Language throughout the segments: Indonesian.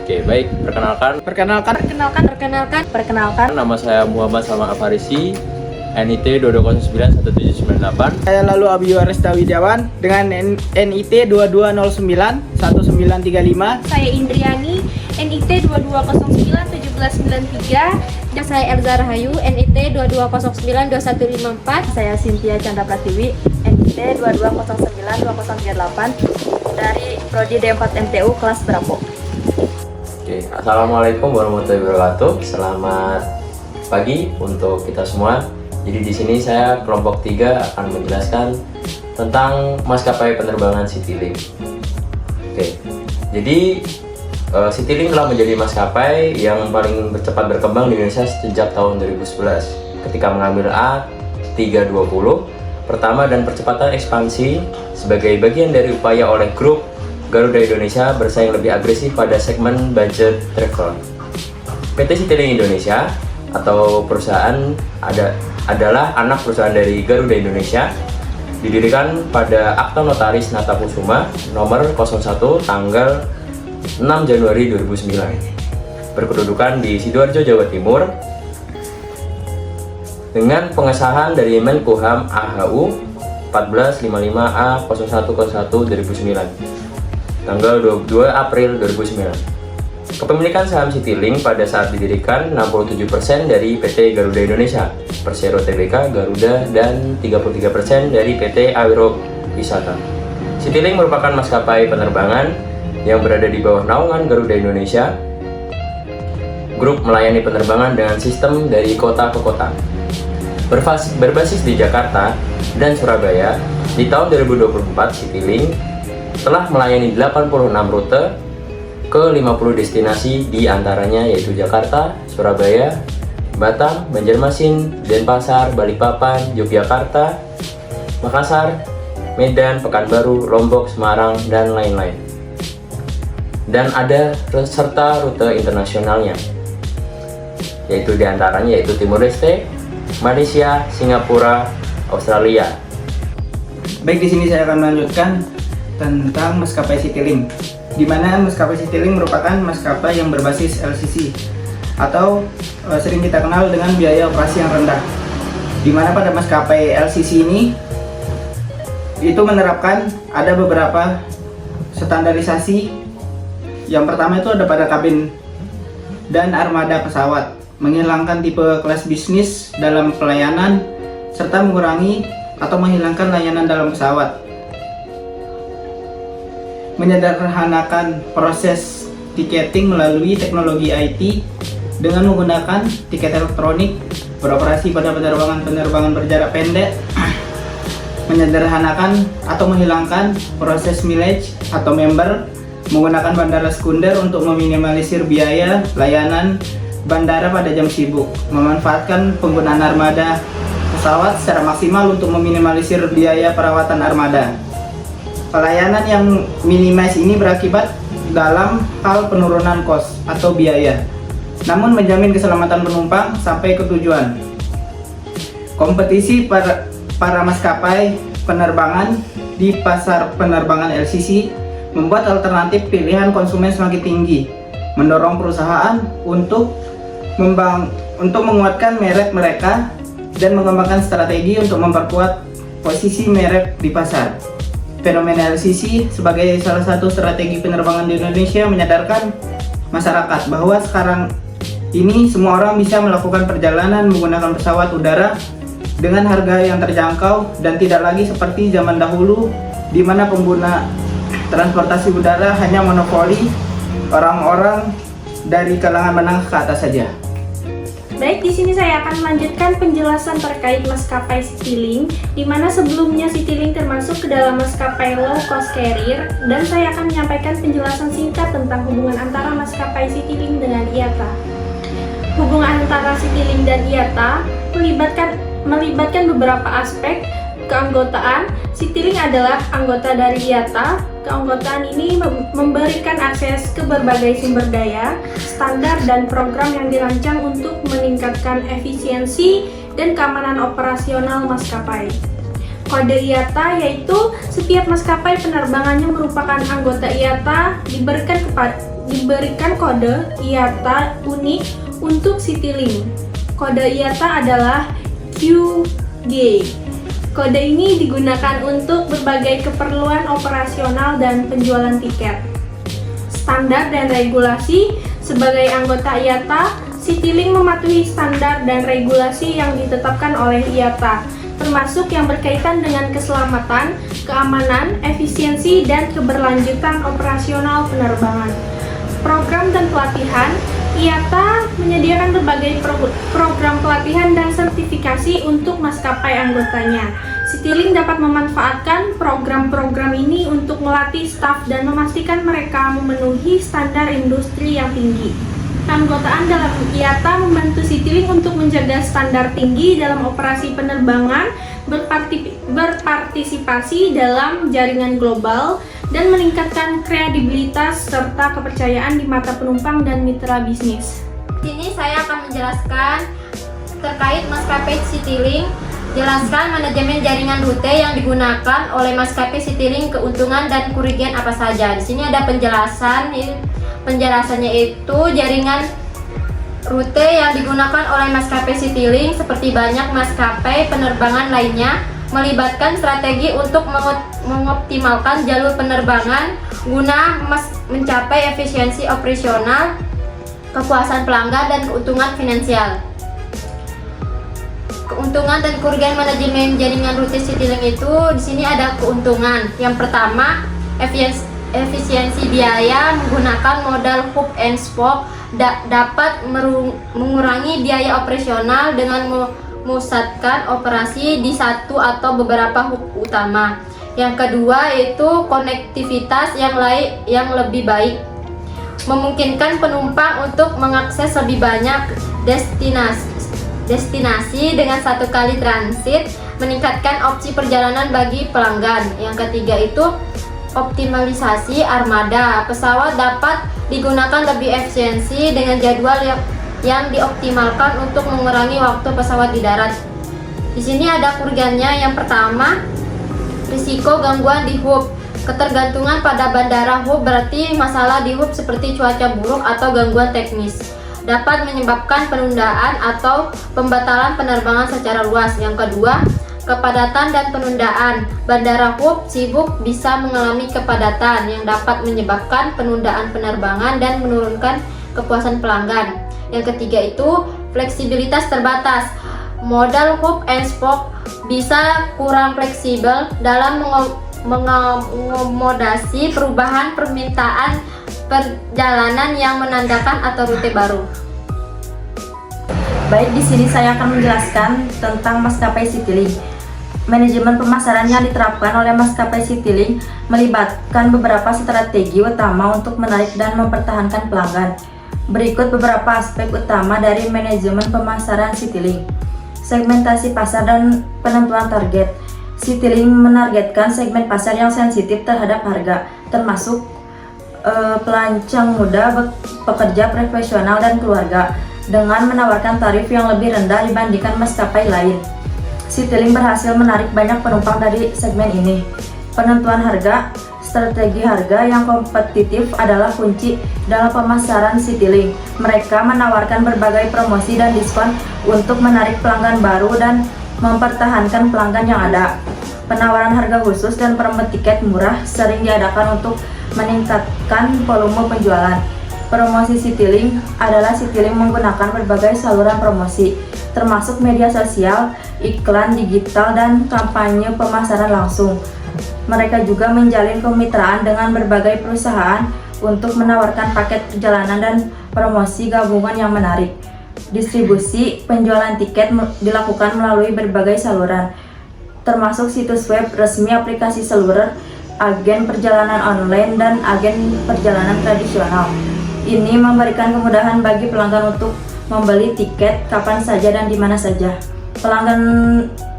Oke, baik. Perkenalkan. Nama saya Muhammad Salman Afarisi, NIT 22091798. Saya lalu Abiyu Aresta Widiawan dengan NIT 22091935. Saya Indriani, NIT 22091793. Dan saya Elza Rahayu, NIT 22092154. Saya Cynthia Chandra Pratiwi, NIT 22092038 dari Prodi D4 MTU kelas Bravo. Oke, Assalamualaikum warahmatullahi wabarakatuh. Selamat pagi untuk kita semua. Jadi di sini saya kelompok 3 akan menjelaskan tentang maskapai penerbangan Citylink. Oke, jadi Citylink telah menjadi maskapai yang paling cepat berkembang di Indonesia sejak tahun 2011 ketika mengambil A320 pertama dan percepatan ekspansi sebagai bagian dari upaya oleh grup Garuda Indonesia bersaing lebih agresif pada segmen budget travel. PT Citylink Indonesia atau perusahaan adalah anak perusahaan dari Garuda Indonesia, didirikan pada Akta Notaris Nata Kusuma nomor 01 tanggal 6 Januari 2009, berkedudukan di Sidoarjo, Jawa Timur, dengan pengesahan dari Menkumham AHU 1455A0101 2009 tanggal 22 April 2009. Kepemilikan saham Citylink pada saat didirikan 67% dari PT Garuda Indonesia, Persero Tbk, Garuda, dan 33% dari PT Aero Wisata. Citylink merupakan maskapai penerbangan yang berada di bawah naungan Garuda Indonesia. Grup melayani penerbangan dengan sistem dari kota ke kota. Berbasis di Jakarta dan Surabaya, di tahun 2024 Citylink telah melayani 86 rute ke 50 destinasi, di antaranya yaitu Jakarta, Surabaya, Batam, Banjarmasin, Denpasar, Balikpapan, Yogyakarta, Makassar, Medan, Pekanbaru, Lombok, Semarang, dan lain-lain. Dan ada serta rute internasionalnya, yaitu diantaranya yaitu Timur Leste, Malaysia, Singapura, Australia. Baik, di sini saya akan melanjutkan tentang maskapai Citylink, di mana maskapai Citylink merupakan maskapai yang berbasis LCC atau sering kita kenal dengan biaya operasi yang rendah. Di mana pada maskapai LCC ini itu menerapkan ada beberapa standarisasi. Yang pertama itu ada pada kabin dan armada pesawat, menghilangkan tipe kelas bisnis dalam pelayanan, serta mengurangi atau menghilangkan layanan dalam pesawat. Menyederhanakan proses tiketing melalui teknologi IT dengan menggunakan tiket elektronik, beroperasi pada penerbangan berjarak pendek. Menyederhanakan atau menghilangkan proses mileage atau member, menggunakan bandara sekunder untuk meminimalisir biaya layanan bandara pada jam sibuk. Memanfaatkan penggunaan armada pesawat secara maksimal untuk meminimalisir biaya perawatan armada. Pelayanan yang minimize ini berakibat dalam hal penurunan kos atau biaya, namun menjamin keselamatan penumpang sampai ke tujuan. Kompetisi para maskapai penerbangan di pasar penerbangan LCC membuat alternatif pilihan konsumen semakin tinggi, mendorong perusahaan untuk menguatkan merek mereka dan mengembangkan strategi untuk memperkuat posisi merek di pasar. Fenomena LCC sebagai salah satu strategi penerbangan di Indonesia menyadarkan masyarakat bahwa sekarang ini semua orang bisa melakukan perjalanan menggunakan pesawat udara dengan harga yang terjangkau dan tidak lagi seperti zaman dahulu di mana pengguna transportasi udara hanya monopoli orang-orang dari kalangan menengah ke atas saja. Baik, di sini saya akan melanjutkan penjelasan terkait maskapai Citylink, di mana sebelumnya Citylink termasuk ke dalam maskapai low cost carrier, dan saya akan menyampaikan penjelasan singkat tentang hubungan antara maskapai Citylink dengan IATA. Hubungan antara Citylink dan IATA melibatkan beberapa aspek. Keanggotaan, Citylink adalah anggota dari IATA. Keanggotaan ini memberikan akses ke berbagai sumber daya, standar, dan program yang dirancang untuk meningkatkan efisiensi dan keamanan operasional maskapai. kode IATA, yaitu setiap maskapai penerbangannya merupakan anggota IATA diberikan kode IATA unik untuk Citylink. Kode IATA adalah QG. Kode ini digunakan untuk berbagai keperluan operasional dan penjualan tiket. Standar dan regulasi. Sebagai anggota IATA, Citylink mematuhi standar dan regulasi yang ditetapkan oleh IATA, termasuk yang berkaitan dengan keselamatan, keamanan, efisiensi, dan keberlanjutan operasional penerbangan. Program dan pelatihan. IATA menyediakan berbagai program pelatihan dan sertifikasi untuk maskapai anggotanya. Citylink dapat memanfaatkan program-program ini untuk melatih staf dan memastikan mereka memenuhi standar industri yang tinggi. Keanggotaan dalam IATA membantu Citylink untuk menjaga standar tinggi dalam operasi penerbangan, berpartisipasi dalam jaringan global, dan meningkatkan kredibilitas serta kepercayaan di mata penumpang dan mitra bisnis. Di sini saya akan menjelaskan terkait maskapai Citylink. Jelaskan manajemen jaringan rute yang digunakan oleh maskapai Citylink, keuntungan dan kerugian apa saja. Di sini ada penjelasan. Penjelasannya itu jaringan rute yang digunakan oleh maskapai Citylink seperti banyak maskapai penerbangan lainnya melibatkan strategi untuk mengoptimalkan jalur penerbangan guna mencapai efisiensi operasional, kepuasan pelanggan, dan keuntungan finansial. Keuntungan dan kerugian manajemen jaringan rute Citylink itu di sini ada keuntungan. Yang pertama, efisiensi biaya menggunakan modal hub and spoke dapat mengurangi biaya operasional dengan memusatkan operasi di satu atau beberapa hub utama. Yang kedua itu konektivitas yang lebih baik, memungkinkan penumpang untuk mengakses lebih banyak destinasi dengan satu kali transit, meningkatkan opsi perjalanan bagi pelanggan. Yang ketiga itu optimalisasi armada. Pesawat dapat digunakan lebih efisiensi dengan jadwal yang dioptimalkan untuk mengurangi waktu pesawat di darat. Di sini ada kerugiannya. Yang pertama, risiko gangguan di hub. Ketergantungan pada bandara hub berarti masalah di hub seperti cuaca buruk atau gangguan teknis dapat menyebabkan penundaan atau pembatalan penerbangan secara luas. Yang kedua, kepadatan dan penundaan. Bandara hub sibuk bisa mengalami kepadatan yang dapat menyebabkan penundaan penerbangan dan menurunkan kepuasan pelanggan. Yang ketiga itu fleksibilitas terbatas. Modal hub and spoke bisa kurang fleksibel dalam mengakomodasi perubahan permintaan perjalanan yang menandakan atau rute baru. Baik, di sini saya akan menjelaskan tentang maskapai Citylink. Manajemen pemasaran yang diterapkan oleh maskapai Citylink melibatkan beberapa strategi utama untuk menarik dan mempertahankan pelanggan. Berikut beberapa aspek utama dari manajemen pemasaran Citylink. Segmentasi pasar dan penentuan target. Citylink menargetkan segmen pasar yang sensitif terhadap harga, termasuk pelancong muda, pekerja profesional, dan keluarga, dengan menawarkan tarif yang lebih rendah dibandingkan maskapai lain. Citylink berhasil menarik banyak penumpang dari segmen ini. Penentuan harga. Strategi harga yang kompetitif adalah kunci dalam pemasaran Citylink. Mereka menawarkan berbagai promosi dan diskon untuk menarik pelanggan baru dan mempertahankan pelanggan yang ada. Penawaran harga khusus dan promo tiket murah sering diadakan untuk meningkatkan volume penjualan. Promosi Citylink adalah Citylink menggunakan berbagai saluran promosi, termasuk media sosial, iklan digital, dan kampanye pemasaran langsung. Mereka juga menjalin kemitraan dengan berbagai perusahaan untuk menawarkan paket perjalanan dan promosi gabungan yang menarik. Distribusi penjualan tiket dilakukan melalui berbagai saluran, termasuk situs web resmi, aplikasi seluler, agen perjalanan online, dan agen perjalanan tradisional. Ini memberikan kemudahan bagi pelanggan untuk membeli tiket kapan saja dan di mana saja. Pelanggan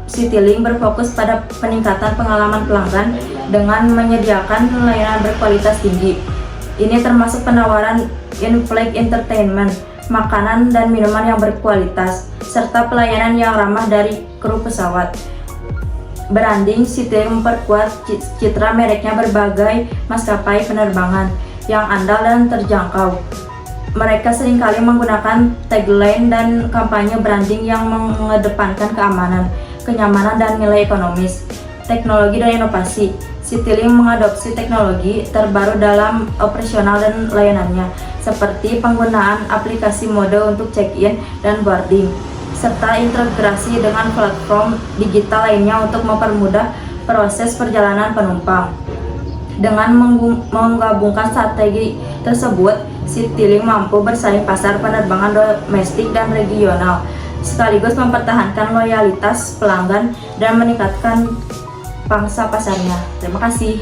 Citylink berfokus pada peningkatan pengalaman pelanggan dengan menyediakan layanan berkualitas tinggi. Ini termasuk penawaran in-flight entertainment, makanan dan minuman yang berkualitas, serta pelayanan yang ramah dari kru pesawat. Branding Citylink memperkuat citra mereknya berbagai maskapai penerbangan yang andal dan terjangkau. Mereka seringkali menggunakan tagline dan kampanye branding yang mengedepankan keamanan, kenyamanan, dan nilai ekonomis. Teknologi dan inovasi. Citylink mengadopsi teknologi terbaru dalam operasional dan layanannya, seperti penggunaan aplikasi mode untuk check-in dan boarding, serta integrasi dengan platform digital lainnya untuk mempermudah proses perjalanan penumpang. Dengan menggabungkan strategi tersebut, Citylink mampu bersaing pasar penerbangan domestik dan regional, sekaligus mempertahankan loyalitas pelanggan dan meningkatkan pangsa pasarnya. Terima kasih.